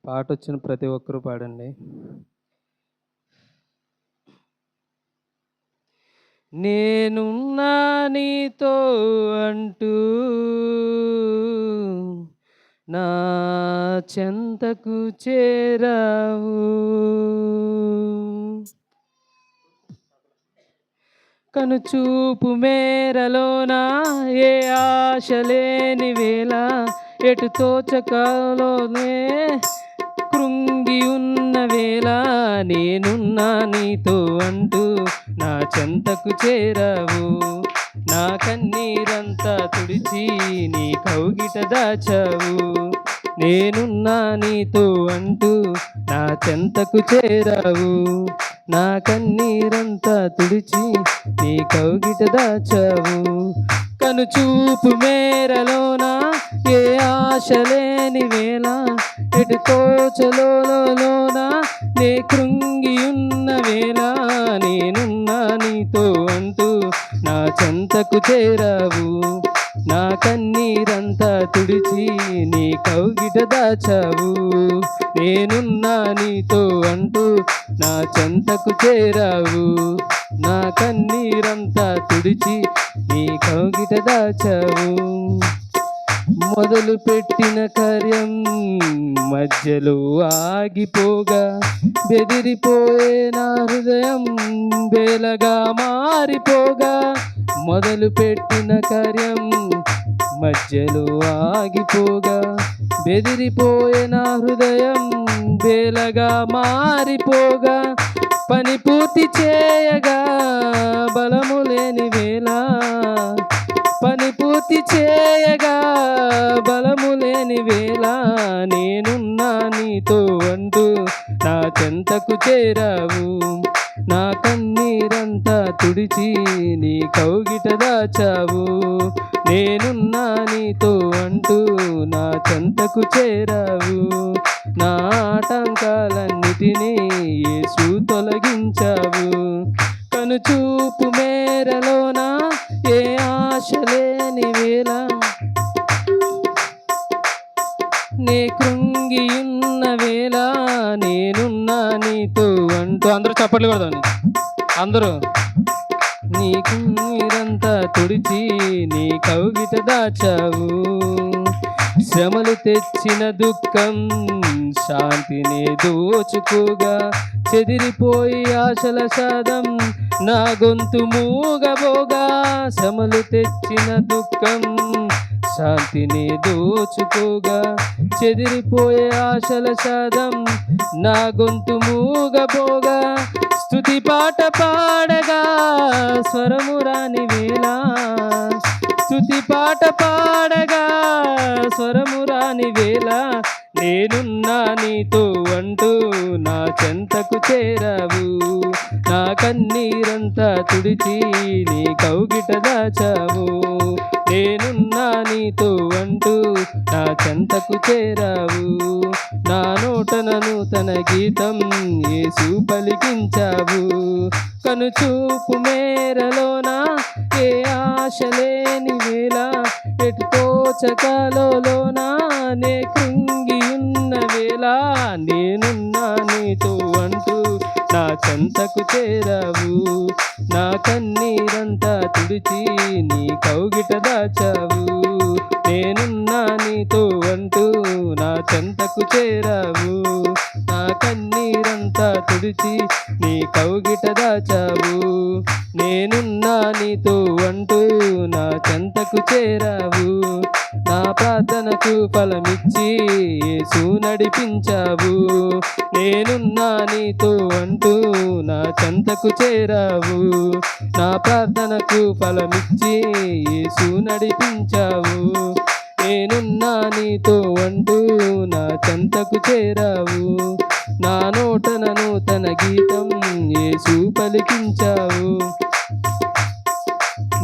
పాట వచ్చిన ప్రతి ఒక్కరూ పాడండి. నేనున్నా నీతో అంటూ నా చెంతకు చేరావు, కనుచూపు మేరలోన ఏ ఆశ లేని వేళ ఎటు తోచకలోనే కృంగి ఉన్న వేళ నేనున్నా నీతో అంటూ నా చెంతకు చేరావు, నా కన్నీరంతా తుడిచి నీ కౌగిట దాచావు. నేనున్నా నీతో అంటూ నా చెంతకు చేరావు, నా కన్నీరంతా తుడిచి నీ కౌగిట దాచావు. కనుచూపు మేరలోన ఏ ఆశ లేని వేళ ఎటు తోచలోన నే కృంగి ఉన్న వేళ నేనున్నా నీతో అంటూ నా చెంతకు చేరావు, నా కన్నీరంతా తుడిచి నీ కౌగిట దాచావు. నేనున్నా నీతో అంటూ నా చెంతకు చేరావు, నా కన్నీరంతా తుడిచి నీ కౌగిట దాచావు. మొదలు పెట్టిన కార్యం మధ్యలో ఆగిపోగా బెదిరిపోయే నా హృదయం బేలగా మారిపోగా, మొదలు పెట్టిన కార్యం మధ్యలో ఆగిపోగా బెదిరిపోయే నా హృదయం బేలగా మారిపోగా, పని పూర్తి చేయగా బలము లేని వేళ, పని పూర్తి చేయగా బలము లేని వేళ నేనున్నా నీతో అంటూ నా చెంతకు చేరావు, నా కన్నీరంతా తుడిచి నీ కౌగిట దాచావు. నేనున్నా నీతో అంటూ నా చెంతకు చేరావు, నా ఆటంకాలన్నిటినీ యేసు తొలగించావు. కనుచూపు మేరలోన ఏ ఆశ లేని వేళ నే కృంగి ఉన్న వేళ నేనున్నా నీతో అంటూ అందరూ చప్పట్లు కొడదాం. అందరూ నీ కన్నీరంతా తుడిచి నీ కౌగిట దాచావు. శ్రమలు తెచ్చిన దుఃఖం శాంతిని దోచుకోగా చెదిరిపోయి ఆశల సాదం నా గొంతు మూగబోగా, శ్రమలు తెచ్చిన దుఃఖం శాంతిని దోచుకోగా చెదిరిపోయే ఆశల సాదం నా గొంతు మూగబోగా, స్తుతి పాట పాడగా స్వరము రాని వేళ, స్తుతి పాట పాడగా స్వరము రాని వేళ నేనున్నా నీతో అంటూ నా చెంతకు చేరావు, నా కన్నీరంతా తుడిచి నీ కౌగిట దాచావు. నేనున్నా నీతో అంటూ నా చెంతకు చేరావు, నా నోటన నూతన గీతం యేసు పలికించావు. కనుచూపు మేరలోన ఏ ఆశ లేని వేళ ఎటు తోచకలోన నే కృంగి ఉన్న వేళ నేనున్నా నీతో అంటూ నా చెంతకు చేరావు, నా కన్నీరంతా తుడిచి నీ కౌగిట దాచావు. నేనున్నా నీతో అంటూ నా చెంతకు చేరావు, నా కన్నీరంతా తుడిచి నీ కౌగిట దాచావు. నేనున్నా నీతో అంటూ నా చెంతకు చేరావు, నా ప్రార్థనకు ఫలమిచ్చి యేసు నడిపించావు. నేనున్నా నీతో అంటూ నా చెంతకు చేరావు, నా ప్రార్థనకు ఫలమిచ్చి యేసు నడిపించావు. నేనున్నా నీతో అంటూ నా చెంతకు చేరావు, నా నోటన నూతన గీతం యేసు పలికించావు.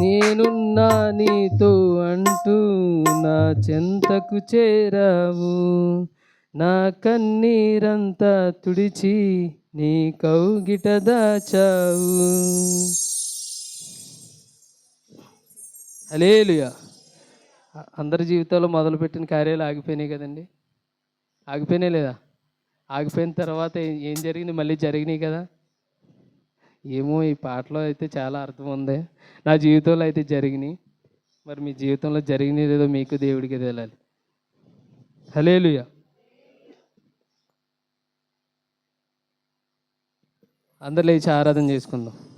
నేనున్నా నీతో అంటూ నా చెంతకు చేరావు, నా కన్నీరంతా తుడిచి నీ కౌగిట దాచావు. హల్లెలూయా. అందరి జీవితాల్లో మొదలుపెట్టిన కార్యాలు ఆగిపోయినాయి కదండి, ఆగిపోయినాయి లేదా? ఆగిపోయిన తర్వాత ఏం జరిగింది? మళ్ళీ జరిగినాయి కదా. ఏమో ఈ పాటలో అయితే చాలా అర్థం ఉంది. నా జీవితంలో అయితే జరిగినాయి. మరి మీ జీవితంలో జరిగినది ఏదో మీకు దేవుడికి తెలియాలి. హల్లెలూయా. అందరు లేచి ఆరాధన చేసుకుందాం.